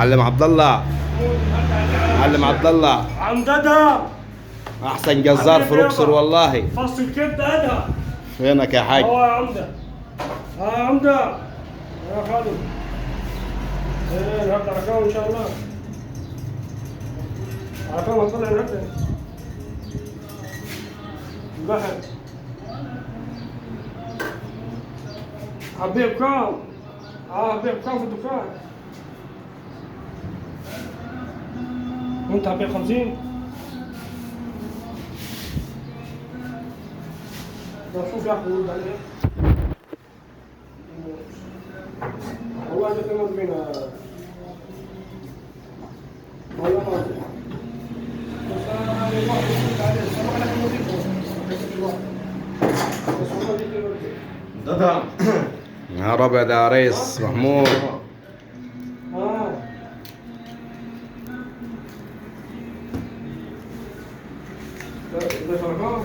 معلم عبد الله. معلم عبد الله عمدتها احسن جزار في الاقصر والله. فص الكبده ادها. فينك يا حاج؟ هو يا عمده. ها يا عمده يا خالد. ايه النهارده عرفان ان شاء الله. عرفان هنطلع النهارده. البحر. هتبيع بكام؟ هتبيع بكام في الدكان؟ وانت هتبيع 50؟ ده شوف يا اخي يرد عليه. والله ده كمان بينا والله ما أدري. بس أنا الواحد يرد عليه. الصراحة أنا كنت مضيفه. بس والله دي كده ده يا ربع ده يا ريس محمود. اه ده فرقان.